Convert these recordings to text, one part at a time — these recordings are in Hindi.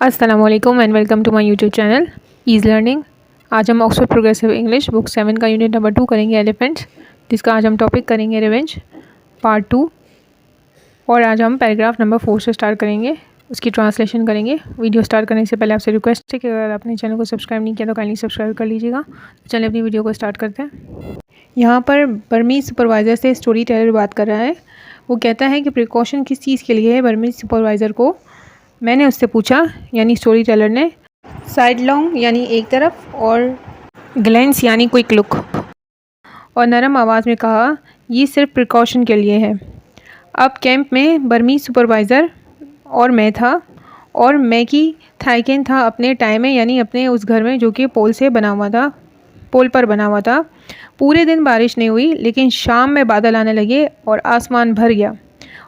अस्सलामुअलैकुम and welcome to my YouTube channel Ease Learning. आज हम ऑक्सफोर्ड प्रोग्रेसिव इंग्लिश बुक 7 का यूनिट नंबर 2 करेंगे एलिफेंट्स, जिसका आज हम टॉपिक करेंगे रिवेंज पार्ट 2। और आज हम पैराग्राफ नंबर 4 से स्टार्ट करेंगे, उसकी ट्रांसलेशन करेंगे। वीडियो स्टार्ट करने से पहले आपसे रिक्वेस्ट है कि अगर आपने चैनल को सब्सक्राइब नहीं किया तो काइंडली सब्सक्राइब कर लीजिएगा। तो चलिए अपनी वीडियो को स्टार्ट करते हैं। यहाँ पर बर्मीज़ सुपरवाइज़र से स्टोरी टेलर बात कर रहा है। वो कहता है कि प्रिकॉशन किस चीज़ के लिए है बर्मीज़ सुपरवाइज़र को। मैंने उससे पूछा, यानी स्टोरी टेलर ने, साइडलॉन्ग यानी एक तरफ और ग्लेंस यानी क्विक लुक, और नरम आवाज़ में कहा ये सिर्फ प्रिकॉशन के लिए है। अब कैंप में बर्मीज़ सुपरवाइज़र और मैं था, और मैकी थाइकेन था अपने टाइम में, यानी अपने उस घर में जो कि पोल पर बना हुआ था। पूरे दिन बारिश नहीं हुई, लेकिन शाम में बादल आने लगे और आसमान भर गया।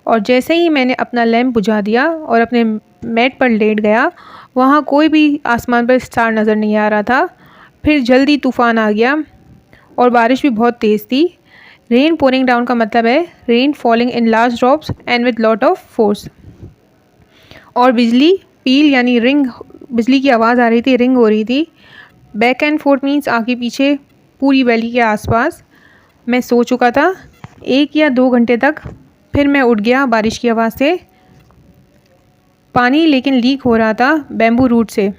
और जैसे ही मैंने अपना लैंप बुझा दिया और अपने मैट पर लेट गया, वहाँ कोई भी आसमान पर स्टार नज़र नहीं आ रहा था। फिर जल्दी तूफ़ान आ गया और बारिश भी बहुत तेज़ थी। रेन पोरिंग डाउन का मतलब है rain falling in large drops and with lot of force. और बिजली पील यानी रिंग, बिजली की आवाज़ आ रही थी, रिंग हो रही थी। बैक एंड फोर्थ मीन्स आगे पीछे, पूरी वैली के आसपास। मैं सो चुका था 1 या 2 घंटे तक। फिर मैं उठ गया बारिश की आवाज़ से। पानी लेकिन लीक हो रहा था बैम्बू रूट से।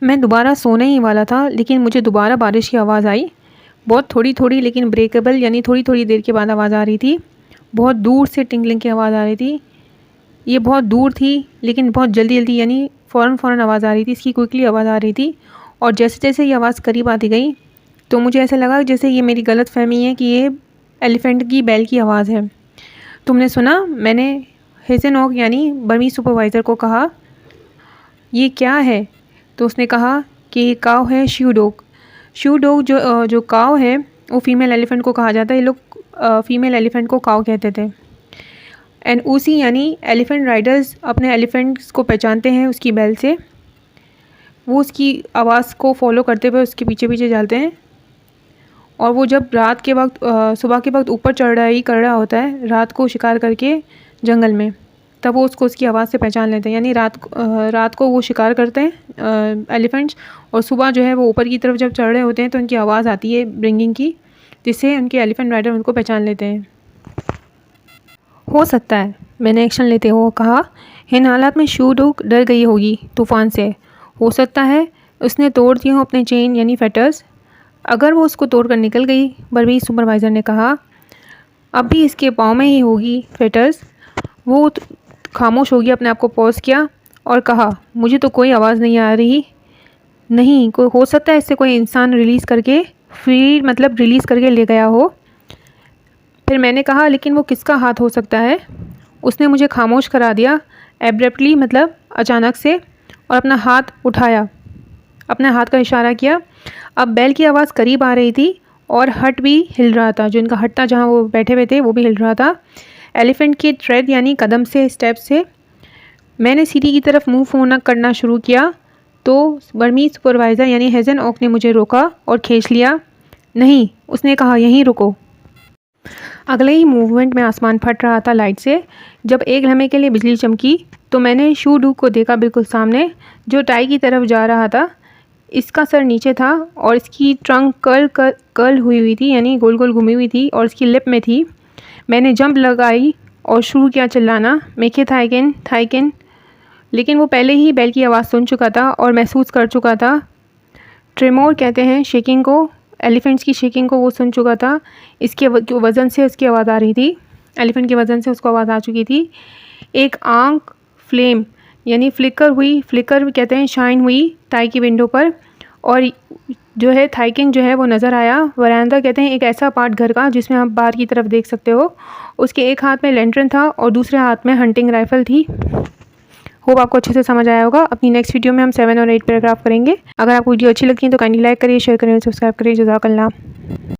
मैं दोबारा सोने ही वाला था, लेकिन मुझे दोबारा बारिश की आवाज़ आई। बहुत थोड़ी थोड़ी लेकिन ब्रेकेबल, यानी थोड़ी थोड़ी देर के बाद आवाज़ आ रही थी। बहुत दूर से टिंगलिंग की आवाज़ आ रही थी। ये बहुत दूर थी लेकिन बहुत जल्दी जल्दी, यानी फ़ौरन आवाज़ आ रही थी। इसकी क्विकली आवाज़ आ रही थी। और जैसे जैसे ये आवाज़ करीब आती गई तो मुझे ऐसा लगा जैसे ये मेरी गलत फहमी है कि ये एलिफेंट की बैल की आवाज़ है। तुमने सुना? मैंने हेज़नऑक यानी बर्मीज़ सुपरवाइज़र को कहा, ये क्या है? तो उसने कहा कि ये काव है, श्यू डॉग। श्यू डॉग जो काव है वो फीमेल एलिफेंट को कहा जाता है। ये लोग फीमेल एलिफेंट को काव कहते थे। एंड ऊसी यानी एलिफेंट राइडर्स अपने एलिफेंट्स को पहचानते हैं उसकी बैल से। वो उसकी आवाज़ को फॉलो करते हुए उसके पीछे पीछे चलते हैं। और वो जब रात के वक्त, सुबह के वक्त ऊपर चढ़ाई कर रहा होता है, रात को शिकार करके जंगल में, तब वो उसकी आवाज़ से पहचान लेते हैं। यानी रात को वो शिकार करते हैं एलिफेंट्स, और सुबह जो है वो ऊपर की तरफ जब चढ़ रहे होते हैं तो उनकी आवाज़ आती है ब्रिंगिंग की, जिससे उनके एलिफेंट राइडर उनको पहचान लेते हैं। हो सकता है, मैंने एक्शन लेते हुए कहा, इन हालात में श्यू डॉग डर गई होगी तूफ़ान से। हो सकता है उसने तोड़ दी हो अपने चेन यानी फेटर्स। अगर वो उसको तोड़ कर निकल गई, बर्मीज़ सुपरवाइज़र ने कहा, अब भी इसके पाँव में ही होगी फेटर्स। वो खामोश हो गया, अपने आप को पॉज किया और कहा, मुझे तो कोई आवाज़ नहीं आ रही। नहीं, कोई हो सकता है इससे कोई इंसान रिलीज़ करके ले गया हो। फिर मैंने कहा, लेकिन वो किसका हाथ हो सकता है? उसने मुझे खामोश करा दिया एब्रप्टली, मतलब अचानक से, और अपना हाथ उठाया, अपने हाथ का इशारा किया। अब बैल की आवाज़ करीब आ रही थी और हट भी हिल रहा था। जो इनका हट था जहाँ वो बैठे हुए थे वो भी हिल रहा था। एलिफेंट के ट्रेड यानी कदम से, स्टेप से। मैंने सीढ़ी की तरफ मूव करना शुरू किया तो बर्मीज़ सुपरवाइज़र यानी हेज़नऑक ने मुझे रोका और खींच लिया। नहीं, उसने कहा, यहीं रुको। अगले ही मूवमेंट में आसमान फट रहा था लाइट से। जब एक लम्हे के लिए बिजली चमकी तो मैंने श्यू डॉग को देखा बिल्कुल सामने, जो टाई की तरफ जा रहा था। इसका सर नीचे था और इसकी ट्रंक कर्ल हुई थी, यानी गोल गोल घूमी हुई थी, और इसकी लिप में थी। मैंने जंप लगाई और शुरू किया चिल्लाना, मेके थाइकेन। लेकिन वो पहले ही बैल की आवाज़ सुन चुका था और महसूस कर चुका था। ट्रेमोर कहते हैं शेकिंग को, एलिफेंट्स की शेकिंग को वो सुन चुका था। इसके वज़न से उसकी आवाज़ आ रही थी, एलिफेंट के वज़न से उसको आवाज़ आ चुकी थी। एक आंख फ्लेम यानी फ्लिकर कहते हैं शाइन हुई टाई की विंडो पर, और जो है थाइकिन जो है वो नज़र आया। वरांदा कहते हैं एक ऐसा पार्ट घर का जिसमें आप बाहर की तरफ देख सकते हो। उसके एक हाथ में लैंटर्न था और दूसरे हाथ में हंटिंग राइफ़ल थी। होप आपको अच्छे से समझ आया होगा। अपनी नेक्स्ट वीडियो में हम 7 और 8 पैराग्राफ करेंगे। अगर आपको वीडियो अच्छी लगती है तो काइंडली लाइक करिए, शेयर करिए, सब्सक्राइब करिए। जज़ाकल्लाह।